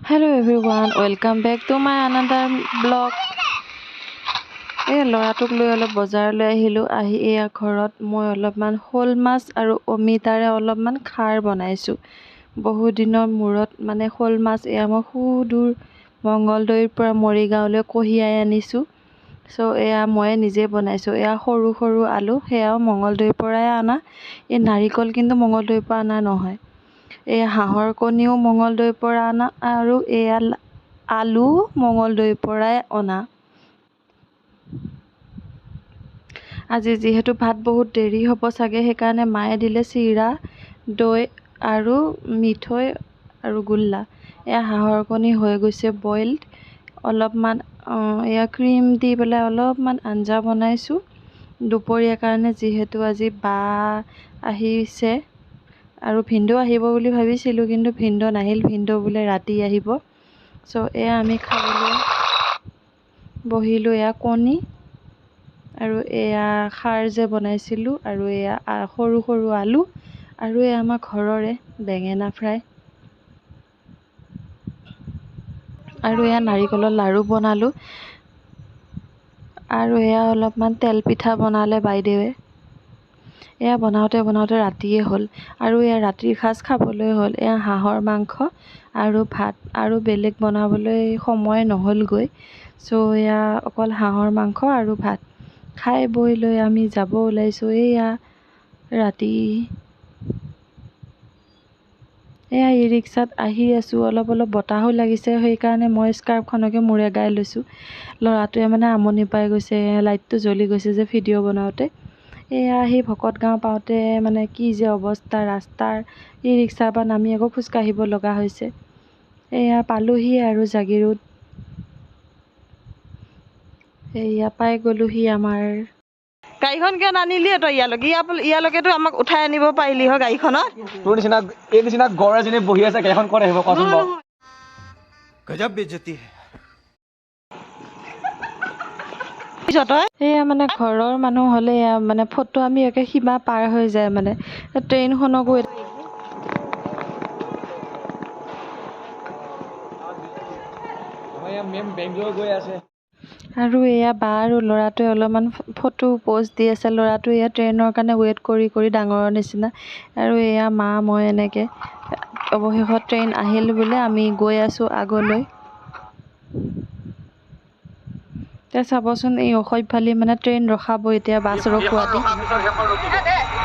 Hello everyone, welcome back to my another blog. ল'ৰাটোক লৈ অলপ বজাৰলৈ আহিলোঁ। এয়া ঘৰত মই অলপমান শ'ল মাছ আৰু অমিতাৰে অলপমান খাৰ বনাইছোঁ। বহু দিনৰ মূৰত মানে শ'ল মাছ মই সুদূৰ মঙলদৈৰ পৰা মৰিগাঁৱলৈ কঢ়িয়াই আনিছোঁ। এয়া মই নিজে বনাইছোঁ। সৰু সৰু আলু, সেয়াও মঙলদৈৰ পৰাই অনা। নাৰিকল কিন্তু মঙলদৈৰ পৰা অনা নহয়। হাঁহৰ কণীও মঙলদৈৰ পৰা অনা আৰু আলু মঙলদৈৰ পৰাই অনা। আজি যিহেতু ভাত বহুত দেৰি হ'ব চাগে, সেইকাৰণে মায়ে দিলে চিৰা, দৈ আৰু মিঠৈ আৰু গোল্লা। হাঁহৰ কণী হৈ গৈছে বইল্ড। অলপমান ক্ৰীম দি পেলাই অলপমান আঞ্জা বনাইছোঁ দুপৰীয়াৰ কাৰণে, যিহেতু আজি বা আহিছে আৰু ভিনদেউ আহিব বুলি ভাবিছিলোঁ, কিন্তু ভিনদেউ নাহিল। ভিনদেউ বোলে ৰাতি আহিব। আমি খাবলৈ বহিলোঁ। কণী আৰু খাৰ যে বনাইছিলোঁ, আৰু সৰু সৰু আলু, আৰু আমাৰ ঘৰৰে বেঙেনা ফ্ৰাই, আৰু নাৰিকলৰ লাড়ু বনালোঁ। আৰু অলপমান তেল পিঠা বনালে বাইদেৱে। বনাওঁতে বনাওঁতে ৰাতিয়ে হ'ল, আৰু ৰাতিৰ সাজ খাবলৈ হ'ল। হাঁহৰ মাংস আৰু ভাত, আৰু বেলেগ বনাবলৈ সময় নহ'লগৈ। অকল হাঁহৰ মাংস আৰু ভাত খাই বৈ লৈ আমি যাব ওলাইছোঁ। ৰাতি ই ৰিক্সাত আহি আছোঁ। অলপ অলপ বতাহো লাগিছে, সেইকাৰণে মই স্কাৰ্ফখনকে মূৰে গাই লৈছোঁ। ল'ৰাটোৱে মানে আমনি পাই গৈছে, লাইটটো জ্বলি গৈছে যে ভিডিঅ' বনাওঁতে। সেই ভকত গাঁও পাওঁতে মানে কি যে অৱস্থা ৰাস্তাৰ। ৰিক্সাৰ পৰা নামি আকৌ খোজকাঢ়িব লগা হৈছে। পালোহি আৰু জাগিৰোড। পাই গ'লোহি আমাৰ। গাড়ীখন কিয় নানিলিয়ে তই ইয়ালৈকেতো আমাক উঠাই আনিব পাৰিলি হয় গাড়ীখনত। তোৰ নিচিনা গড় এজনী বহি আছে, গাড়ীখন ক'ত আহিব কচোন বাৰু। গজব বেইজ্জতি হে। মানে ঘৰৰ মানুহ হ'লে মানে ফটো আমি সীমা পাৰ হৈ যায় মানে। ট্ৰেইনখনকো মেম বেংগলোৰ গৈ আছে। আৰু বা আৰু ল'ৰাটোৱে অলপমান ফটো প'ষ্ট দি আছে। ল'ৰাটো ট্ৰেইনৰ কাৰণে ৱেইট কৰি কৰি ডাঙৰৰ নিচিনা। আৰু মা মই এনেকৈ অৱশেষত ট্ৰেইন আহিল বোলে, আমি গৈ আছোঁ আগলৈ। চাবচোন, এই অসভ্যালি মানে ট্ৰেইন ৰখাব এতিয়া, বাছ ৰখোৱা দি।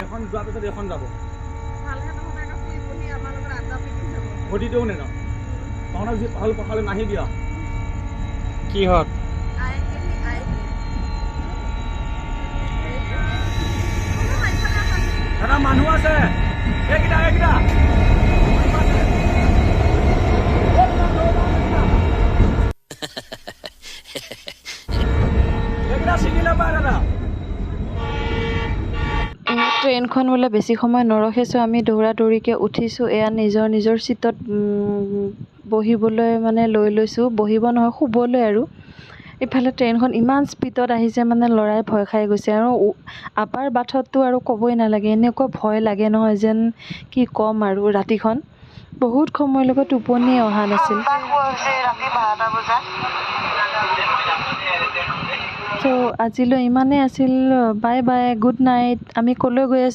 এখন যোৱাৰ পিছত এখন যাব। ঘটিটোও নেযাওঁ, তহঁতক যি পাহল পথাৰলৈ নাহিবি আৰু। কিহত? এটা মানুহ আছে, এইকেইটা ছিঙিলে পায় দাদা। ট্ৰেইনখন বোলে বেছি সময় নৰখিছোঁ। আমি দৌৰা দৌৰিকৈ উঠিছোঁ। নিজৰ নিজৰ ছিটত বহিবলৈ মানে লৈ লৈছোঁ। বহিব নহয়, শুবলৈ আৰু। ইফালে ট্ৰেইনখন ইমান স্পীডত আহিছে মানে ল'ৰাই ভয় খাই গৈছে। আৰু আপাৰ বাথতটো আৰু ক'বই নালাগে, এনেকুৱা ভয় লাগে নহয় যেন কি ক'ম আৰু। ৰাতিখন বহুত সময়লৈকে টোপনিয়ে অহা নাছিল। আজিলৈ ইমানেই আছিল। Bye bye, good night. আমি ক'লৈ গৈ আছোঁ